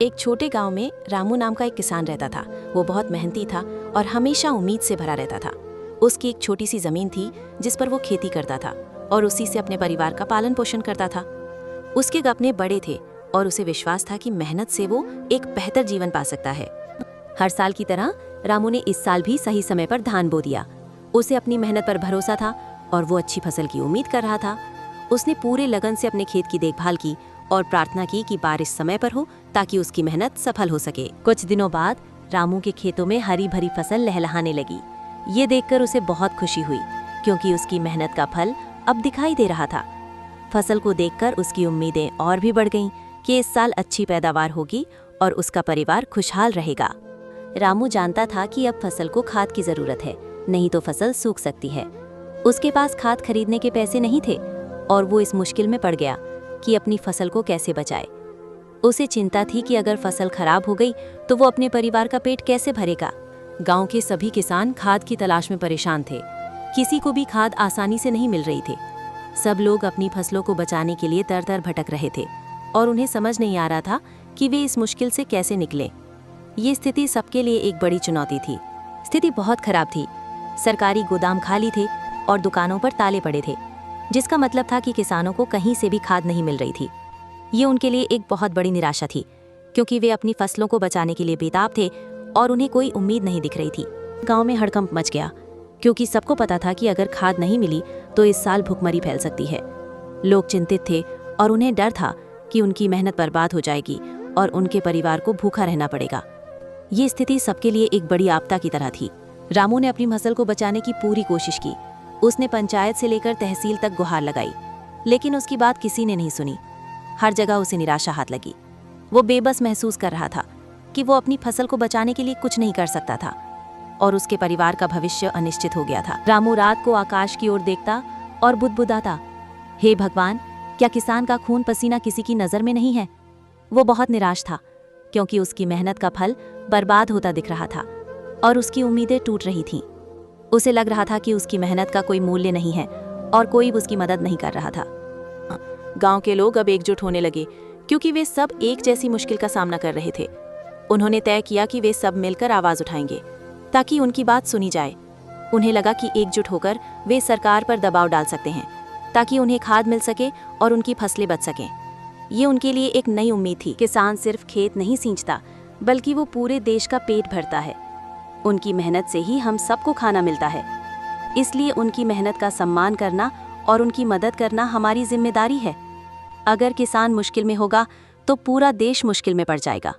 एक छोटे गांव में रामू नाम का एक किसान रहता था। वो बहुत मेहनती था और हमेशा उम्मीद से भरा रहता था। उसकी एक छोटी सी जमीन थी जिस पर वो खेती करता था और उसी से अपने परिवार का पालन पोषण करता था। उसके सपने बड़े थे और उसे विश्वास था कि मेहनत से वो एक बेहतर जीवन पा सकता है। हर साल की तरह रामू ने इस साल भी सही समय पर धान बो दिया। उसे अपनी मेहनत पर भरोसा था और वो अच्छी फसल की उम्मीद कर रहा था। उसने पूरे लगन से अपने खेत की देखभाल की और प्रार्थना की कि बारिश समय पर हो ताकि उसकी मेहनत सफल हो सके। कुछ दिनों बाद रामू के खेतों में हरी भरी फसल लहलहाने लगी। ये देखकर उसे बहुत खुशी हुई क्योंकि उसकी मेहनत का फल अब दिखाई दे रहा था। फसल को देखकर उसकी उम्मीदें और भी बढ़ गईं कि इस साल अच्छी पैदावार होगी और उसका परिवार खुशहाल रहेगा। रामू जानता था कि अब फसल को खाद की जरूरत है, नहीं तो फसल सूख सकती है। उसके पास खाद खरीदने के पैसे नहीं थे और वो इस मुश्किल में पड़ गया कि अपनी फसल को कैसे बचाए। उसे चिंता थी कि अगर फसल खराब हो गई तो वो अपने परिवार का पेट कैसे भरेगा। गांव के सभी किसान खाद की तलाश में परेशान थे। किसी को भी खाद आसानी से नहीं मिल रही थी। सब लोग अपनी फसलों को बचाने के लिए दर दर भटक रहे थे और उन्हें समझ नहीं आ रहा था कि वे इस मुश्किल से कैसे निकले। ये स्थिति सबके लिए एक बड़ी चुनौती थी। स्थिति बहुत खराब थी। सरकारी गोदाम खाली थे और दुकानों पर ताले पड़े थे, जिसका मतलब था कि किसानों को कहीं से भी खाद नहीं मिल रही थी। ये उनके लिए एक बहुत बड़ी निराशा थी क्योंकि वे अपनी फसलों को बचाने के लिए बेताब थे और उन्हें कोई उम्मीद नहीं दिख रही थी। गांव में हड़कंप मच गया क्योंकि सबको पता था कि अगर खाद नहीं मिली तो इस साल भुखमरी फैल सकती है। लोग चिंतित थे और उन्हें डर था कि उनकी मेहनत बर्बाद हो जाएगी और उनके परिवार को भूखा रहना पड़ेगा। ये स्थिति सबके लिए एक बड़ी आपदा की तरह थी। रामू ने अपनी फसल को बचाने की पूरी कोशिश की। उसने पंचायत से लेकर तहसील तक गुहार लगाई, लेकिन उसकी बात किसी ने नहीं सुनी। हर जगह उसे निराशा हाथ लगी। वो बेबस महसूस कर रहा था कि वो अपनी फसल को बचाने के लिए कुछ नहीं कर सकता था और उसके परिवार का भविष्य अनिश्चित हो गया था। रामू रात को आकाश की ओर देखता और बुदबुदाता, हे भगवान, क्या किसान का खून पसीना किसी की नजर में नहीं है। वो बहुत निराश था क्योंकि उसकी मेहनत का फल बर्बाद होता दिख रहा था और उसकी उम्मीदें टूट रही थीं। उसे लग रहा था कि उसकी मेहनत का कोई मूल्य नहीं है और कोई उसकी मदद नहीं कर रहा था। गांव के लोग अब एकजुट होने लगे क्योंकि वे सब एक जैसी मुश्किल का सामना कर रहे थे। उन्होंने तय किया कि वे सब मिलकर आवाज उठाएंगे ताकि उनकी बात सुनी जाए। उन्हें लगा कि एकजुट होकर वे सरकार पर दबाव डाल सकते हैं ताकि उन्हें खाद मिल सके और उनकी फसलें बच सकें। ये उनके लिए एक नई उम्मीद थी। किसान सिर्फ खेत नहीं सींचता, बल्कि वो पूरे देश का पेट भरता है। उनकी मेहनत से ही हम सबको खाना मिलता है। इसलिए उनकी मेहनत का सम्मान करना और उनकी मदद करना हमारी जिम्मेदारी है। अगर किसान मुश्किल में होगा तो पूरा देश मुश्किल में पड़ जाएगा।